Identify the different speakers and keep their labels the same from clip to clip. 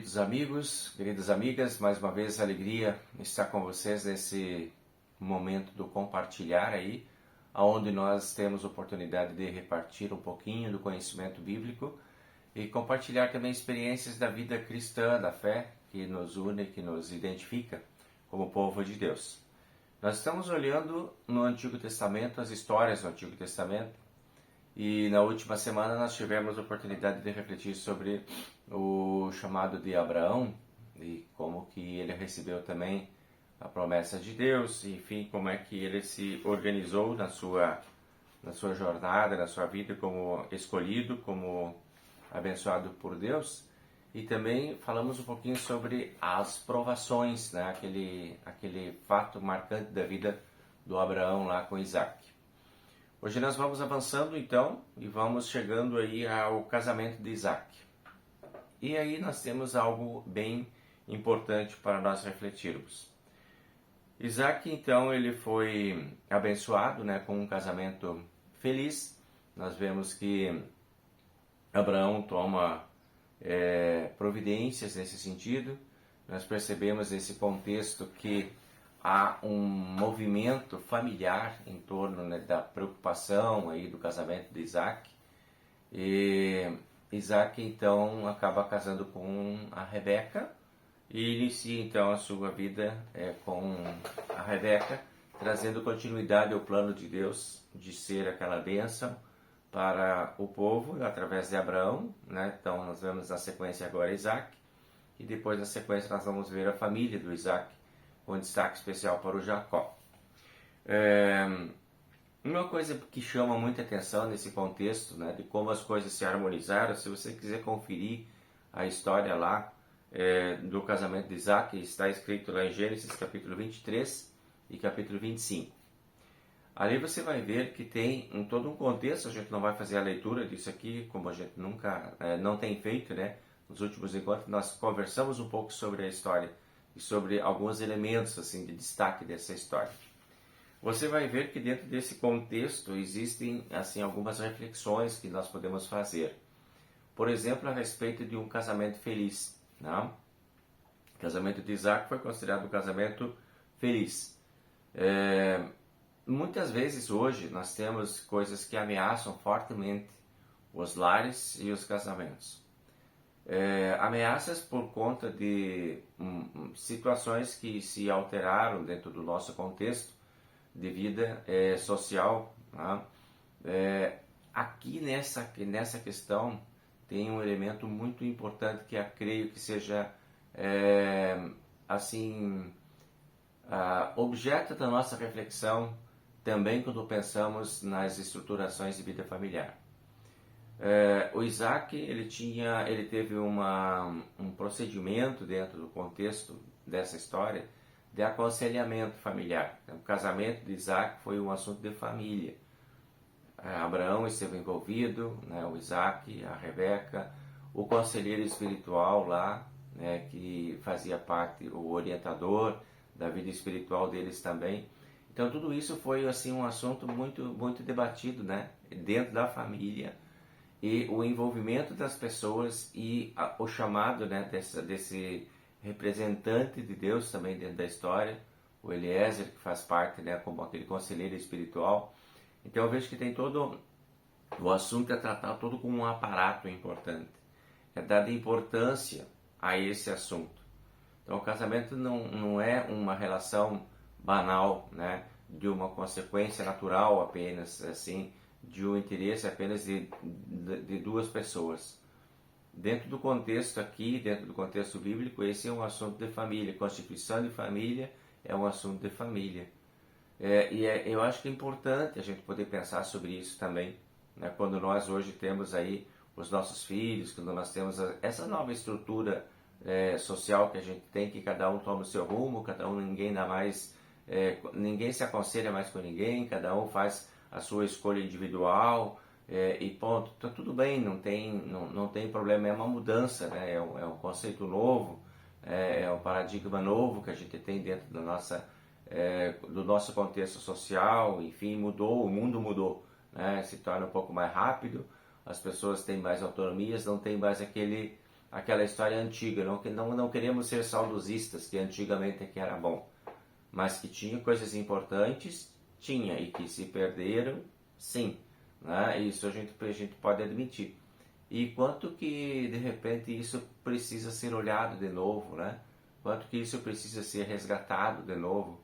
Speaker 1: queridos amigos, queridas amigas, mais uma vez alegria estar com vocês nesse momento do compartilhar aí, onde nós temos oportunidade de repartir um pouquinho do conhecimento bíblico e compartilhar também experiências da vida cristã, da fé que nos une, que nos identifica como povo de Deus. Nós estamos olhando no Antigo Testamento, as histórias do Antigo Testamento, e na última semana nós tivemos a oportunidade de refletir sobre o chamado de Abraão e como que ele recebeu também a promessa de Deus, enfim, como é que ele se organizou na sua jornada, na sua vida como escolhido, como abençoado por Deus. E também falamos um pouquinho sobre as provações, né? aquele fato marcante da vida do Abraão lá com Isaac. Hoje nós vamos avançando então e vamos chegando aí ao casamento de Isaac. E aí nós temos algo bem importante para nós refletirmos. Isaac então ele foi abençoado, né, com um casamento feliz. Nós vemos que Abraão toma providências nesse sentido. Nós percebemos nesse contexto que há um movimento familiar em torno, né, da preocupação aí do casamento de Isaac. E Isaac então acaba casando com a Rebeca e inicia então a sua vida com a Rebeca, trazendo continuidade ao plano de Deus de ser aquela bênção para o povo através de Abraão, né? Então nós vemos na sequência agora Isaac e depois na sequência nós vamos ver a família do Isaac, com destaque especial para o Jacó. Uma coisa que chama muita atenção nesse contexto, né, de como as coisas se harmonizaram, se você quiser conferir a história lá do casamento de Isaac, está escrito lá em Gênesis capítulo 23 e capítulo 25. Ali você vai ver que tem em todo um contexto, a gente não vai fazer a leitura disso aqui, como a gente nunca não tem feito, né? Nos últimos encontros nós conversamos um pouco sobre a história e sobre alguns elementos assim de destaque dessa história. Você vai ver que dentro desse contexto existem assim algumas reflexões que nós podemos fazer. Por exemplo, a respeito de um casamento feliz, né? O casamento de Isaac foi considerado um casamento feliz. Muitas vezes hoje nós temos coisas que ameaçam fortemente os lares e os casamentos. Ameaças por conta de situações que se alteraram dentro do nosso contexto de vida social. Né? Aqui nessa questão tem um elemento muito importante que eu creio que seja objeto da nossa reflexão também quando pensamos nas estruturações de vida familiar. O Isaac ele teve um procedimento dentro do contexto dessa história de aconselhamento familiar. O casamento de Isaac foi um assunto de família. Abraão esteve envolvido, né, o Isaac, a Rebeca, o conselheiro espiritual lá, né, que fazia parte, o orientador da vida espiritual deles também. Então tudo isso foi assim um assunto muito, muito debatido, né, dentro da família. E o envolvimento das pessoas e o chamado, né, desse representante de Deus também dentro da história, o Eliezer, que faz parte, né, como aquele conselheiro espiritual. Então eu vejo que tem todo o assunto é tratado todo como um aparato importante. É dada importância a esse assunto. Então o casamento não é uma relação banal, né, de uma consequência natural apenas, assim, de um interesse apenas de duas pessoas. Dentro do contexto aqui, dentro do contexto bíblico, esse é um assunto de família. Constituição de família é um assunto de família. Eu acho que é importante a gente poder pensar sobre isso também, né? Quando nós hoje temos aí os nossos filhos, quando nós temos essa nova estrutura social que a gente tem, que cada um toma o seu rumo, ninguém se aconselha mais com ninguém, cada um faz a sua escolha individual e ponto. Então tudo bem, não tem problema, é uma mudança, né? É um conceito novo, é um paradigma novo que a gente tem dentro do nosso contexto social, enfim, mudou, o mundo mudou, né? Se torna um pouco mais rápido, as pessoas têm mais autonomias, não tem mais aquela história antiga, não queremos ser saudosistas, que antigamente é que era bom, mas que tinha coisas importantes, tinha, e que se perderam, sim, né? Isso a gente pode admitir. E quanto que, de repente, isso precisa ser olhado de novo, né? Quanto que isso precisa ser resgatado de novo,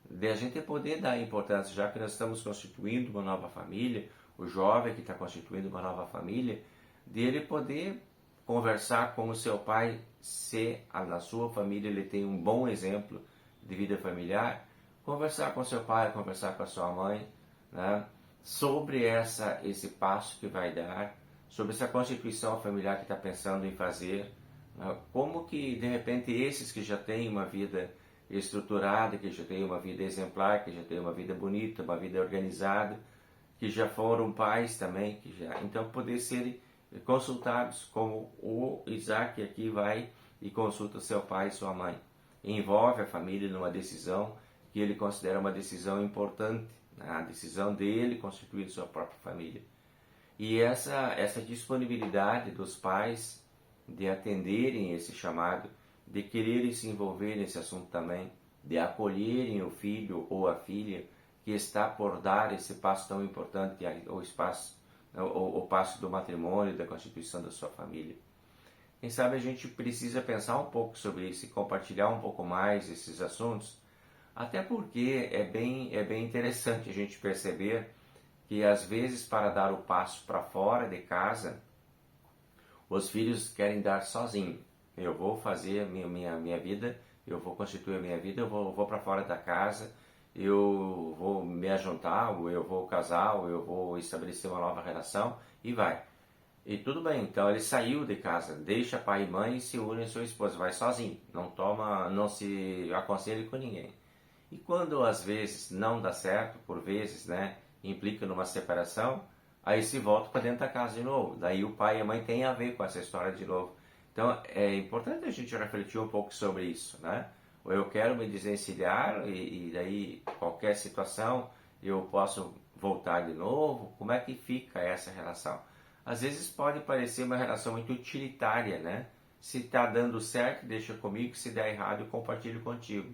Speaker 1: de a gente poder dar importância, já que nós estamos constituindo uma nova família, o jovem que está constituindo uma nova família, de ele poder conversar com o seu pai, se na sua família ele tem um bom exemplo de vida familiar, conversar com seu pai, conversar com a sua mãe, né, sobre esse passo que vai dar, sobre essa constituição familiar que está pensando em fazer, né, como que de repente esses que já têm uma vida estruturada, que já têm uma vida exemplar, que já têm uma vida bonita, uma vida organizada, que já foram pais também, então poder serem consultados, como o Isaac aqui vai e consulta seu pai e sua mãe. Envolve a família numa decisão que ele considera uma decisão importante, né? A decisão dele constituir sua própria família. E essa disponibilidade dos pais de atenderem esse chamado, de quererem se envolver nesse assunto também, de acolherem o filho ou a filha que está por dar esse passo tão importante, o passo do matrimônio, da constituição da sua família. Quem sabe a gente precisa pensar um pouco sobre isso e compartilhar um pouco mais esses assuntos, até porque é bem interessante a gente perceber que às vezes para dar o passo para fora de casa, os filhos querem dar sozinho. Eu vou fazer a minha vida, eu vou constituir a minha vida, eu vou para fora da casa, eu vou me ajuntar, ou eu vou casar, ou eu vou estabelecer uma nova relação, e vai. E tudo bem, então ele saiu de casa, deixa pai e mãe e se une a sua esposa, vai sozinho, não se aconselha com ninguém. E quando às vezes não dá certo, por vezes, né, implica numa separação, aí se volta para dentro da casa de novo. Daí o pai e a mãe têm a ver com essa história de novo. Então é importante a gente refletir um pouco sobre isso, né? Ou eu quero me desvencilhar e daí qualquer situação eu posso voltar de novo. Como é que fica essa relação? Às vezes pode parecer uma relação muito utilitária, né? Se está dando certo, deixa comigo, se der errado, eu compartilho contigo.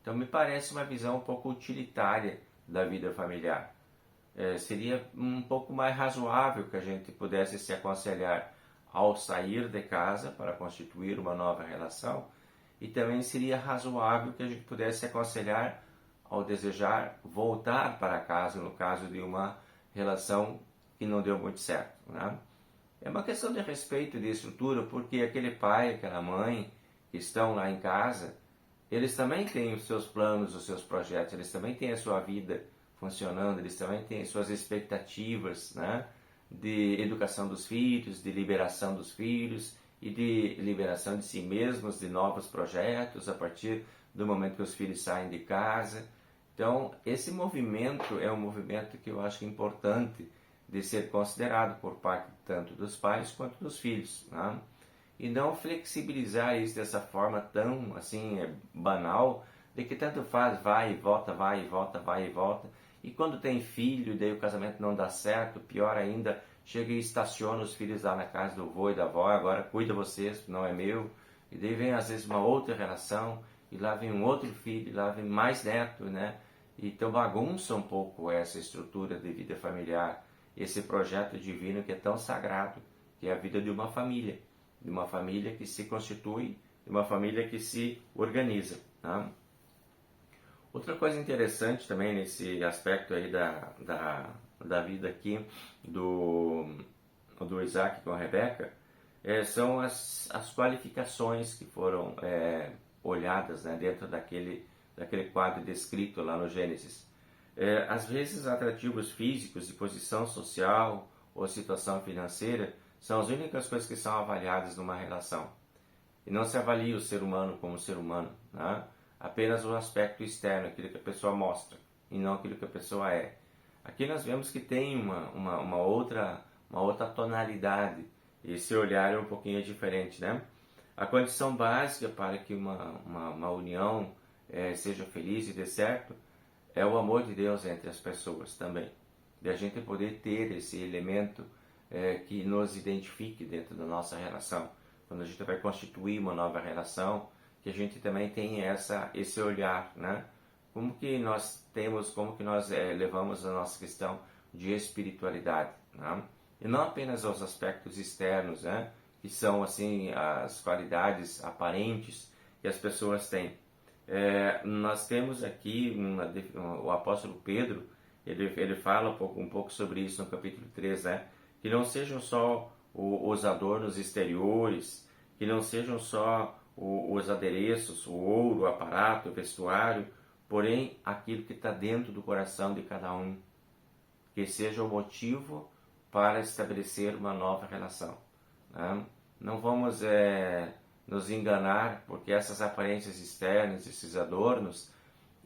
Speaker 1: Então me parece uma visão um pouco utilitária da vida familiar. Seria um pouco mais razoável que a gente pudesse se aconselhar ao sair de casa para constituir uma nova relação, e também seria razoável que a gente pudesse se aconselhar ao desejar voltar para casa no caso de uma relação que não deu muito certo, né? É uma questão de respeito e de estrutura, porque aquele pai, aquela mãe que estão lá em casa, eles também têm os seus planos, os seus projetos, eles também têm a sua vida funcionando, eles também têm suas expectativas, né, de educação dos filhos, de liberação dos filhos e de liberação de si mesmos, de novos projetos a partir do momento que os filhos saem de casa. Então, esse movimento é um movimento que eu acho importante de ser considerado por parte tanto dos pais quanto dos filhos, né? E não flexibilizar isso dessa forma tão assim banal, de que tanto faz, vai e volta, vai e volta, vai e volta. E quando tem filho, daí o casamento não dá certo, pior ainda, chega e estaciona os filhos lá na casa do avô e da avó, agora cuida vocês, não é meu. E daí vem às vezes uma outra relação, e lá vem um outro filho, e lá vem mais neto, né? Então bagunça um pouco essa estrutura de vida familiar, esse projeto divino que é tão sagrado, que é a vida de uma família que se constitui, de uma família que se organiza, tá? Outra coisa interessante também nesse aspecto aí da vida aqui do Isaac com a Rebeca, são as qualificações que foram olhadas, né, dentro daquele quadro descrito lá no Gênesis. Às vezes atrativos físicos de posição social ou situação financeira são as únicas coisas que são avaliadas numa relação. E não se avalia o ser humano como ser humano, né? Apenas o aspecto externo, aquilo que a pessoa mostra, e não aquilo que a pessoa é. Aqui nós vemos que tem uma outra tonalidade, e esse olhar é um pouquinho diferente, né? A condição básica para que uma união seja feliz e dê certo é o amor de Deus entre as pessoas também. De a gente poder ter esse elemento que nos identifique dentro da nossa relação. quando a gente vai constituir uma nova relação, que a gente também tem esse olhar, né? Como que nós temos, como que nós levamos a nossa questão de espiritualidade, né? E não apenas aos aspectos externos, né? Que são assim as qualidades aparentes que as pessoas têm. Nós temos aqui o apóstolo Pedro, ele fala um pouco sobre isso no capítulo 3, né? Que não sejam só os adornos exteriores, que não sejam só os adereços, o ouro, o aparato, o vestuário, porém aquilo que está dentro do coração de cada um, que seja o motivo para estabelecer uma nova relação, né? Não vamos nos enganar, porque essas aparências externas, esses adornos,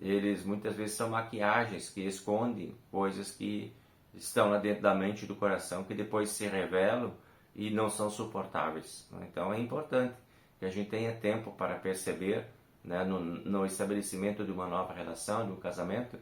Speaker 1: eles muitas vezes são maquiagens que escondem coisas que estão lá dentro da mente e do coração, que depois se revelam e não são suportáveis. Então é importante que a gente tenha tempo para perceber, né, no estabelecimento de uma nova relação, de um casamento,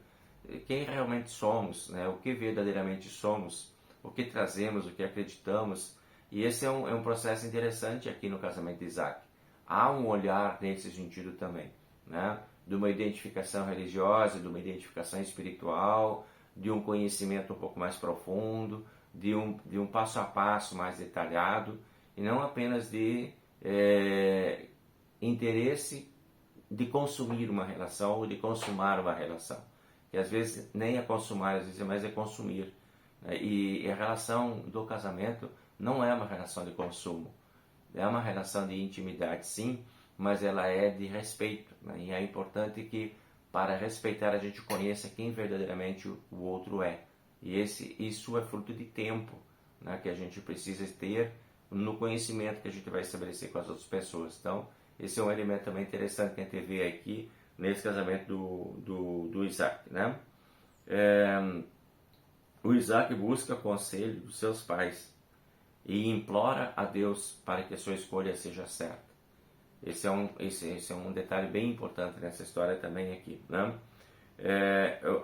Speaker 1: quem realmente somos, né, o que verdadeiramente somos, o que trazemos, o que acreditamos. E esse é um processo interessante aqui no casamento de Isaac. Há um olhar nesse sentido também, né, de uma identificação religiosa, de uma identificação espiritual, de um conhecimento um pouco mais profundo, de um passo a passo mais detalhado, e não apenas de interesse de consumir uma relação ou de consumar uma relação. Que às vezes nem é consumar, às vezes é mais consumir. E a relação do casamento não é uma relação de consumo. É uma relação de intimidade, sim, mas ela é de respeito, né? E é importante que, para respeitar, a gente conheça quem verdadeiramente o outro é. E isso é fruto de tempo, né? Que a gente precisa ter no conhecimento que a gente vai estabelecer com as outras pessoas. Então, esse é um elemento também interessante que a gente vê aqui nesse casamento do Isaac, né? O Isaac busca conselho dos seus pais e implora a Deus para que a sua escolha seja certa. Esse é um detalhe bem importante nessa história também aqui, né?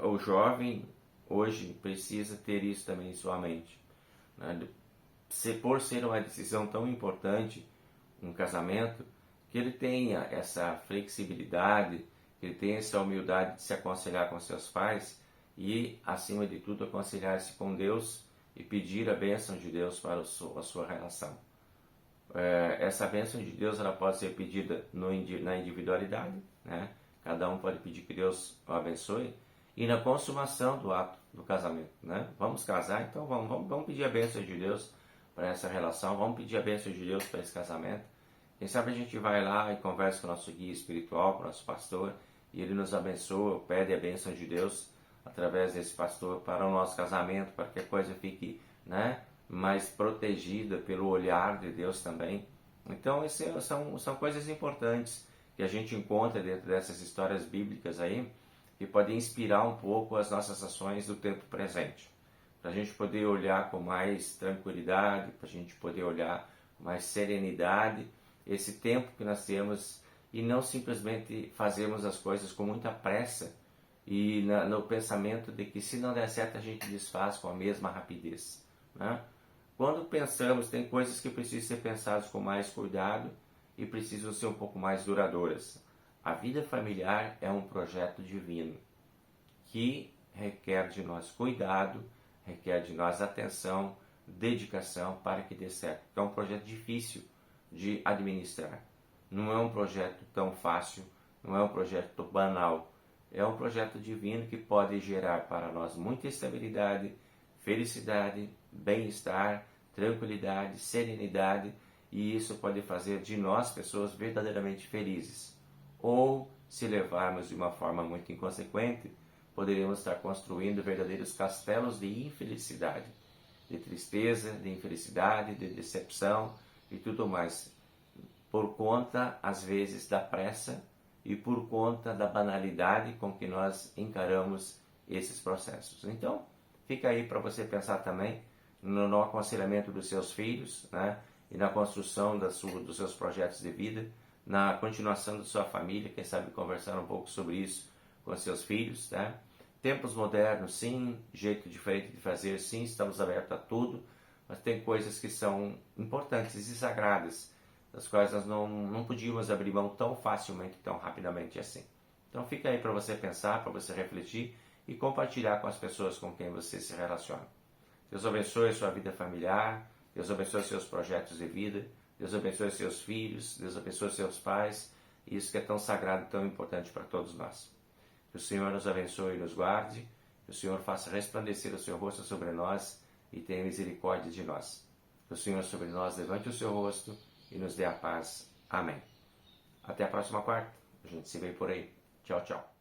Speaker 1: O jovem hoje precisa ter isso também em sua mente, né? Por ser uma decisão tão importante, um casamento, que ele tenha essa flexibilidade, que ele tenha essa humildade de se aconselhar com seus pais e, acima de tudo, aconselhar-se com Deus e pedir a bênção de Deus para a sua relação. Essa bênção de Deus ela pode ser pedida na individualidade, né? Cada um pode pedir que Deus o abençoe, e na consumação do ato do casamento, né? Vamos casar, então vamos pedir a bênção de Deus para essa relação, vamos pedir a bênção de Deus para esse casamento. Quem sabe a gente vai lá e conversa com o nosso guia espiritual, com o nosso pastor, e ele nos abençoa, pede a bênção de Deus através desse pastor para o nosso casamento, para que a coisa fique, né, mais protegida pelo olhar de Deus também. Então, são coisas importantes que a gente encontra dentro dessas histórias bíblicas aí, que podem inspirar um pouco as nossas ações do tempo presente. Para a gente poder olhar com mais tranquilidade, para a gente poder olhar com mais serenidade esse tempo que nós temos e não simplesmente fazermos as coisas com muita pressa e no pensamento de que se não der certo a gente desfaz com a mesma rapidez, né? Quando pensamos, tem coisas que precisam ser pensadas com mais cuidado e precisam ser um pouco mais duradouras. A vida familiar é um projeto divino que requer de nós cuidado, requer de nós atenção, dedicação para que dê certo. É um projeto difícil de administrar. Não é um projeto tão fácil, não é um projeto banal. É um projeto divino que pode gerar para nós muita estabilidade, felicidade, bem-estar, tranquilidade, serenidade, e isso pode fazer de nós pessoas verdadeiramente felizes. Ou, se levarmos de uma forma muito inconsequente, poderíamos estar construindo verdadeiros castelos de infelicidade, de tristeza, de infelicidade, de decepção e tudo mais, por conta, às vezes, da pressa e por conta da banalidade com que nós encaramos esses processos. Então, fica aí para você pensar também no aconselhamento dos seus filhos, né? E na construção dos seus projetos de vida, na continuação da sua família, quem sabe conversar um pouco sobre isso com seus filhos, né? Tempos modernos, sim, jeito diferente de fazer, sim, estamos abertos a tudo, mas tem coisas que são importantes e sagradas. das quais nós não podíamos abrir mão tão facilmente, tão rapidamente assim. Então fica aí para você pensar, para você refletir e compartilhar com as pessoas com quem você se relaciona. Deus abençoe a sua vida familiar, Deus abençoe seus projetos de vida, Deus abençoe seus filhos, Deus abençoe seus pais, e isso que é tão sagrado e tão importante para todos nós. Que o Senhor nos abençoe e nos guarde, que o Senhor faça resplandecer o seu rosto sobre nós e tenha misericórdia de nós. Que o Senhor sobre nós levante o seu rosto e nos dê a paz. Amém. Até a próxima quarta. A gente se vê por aí. Tchau, tchau.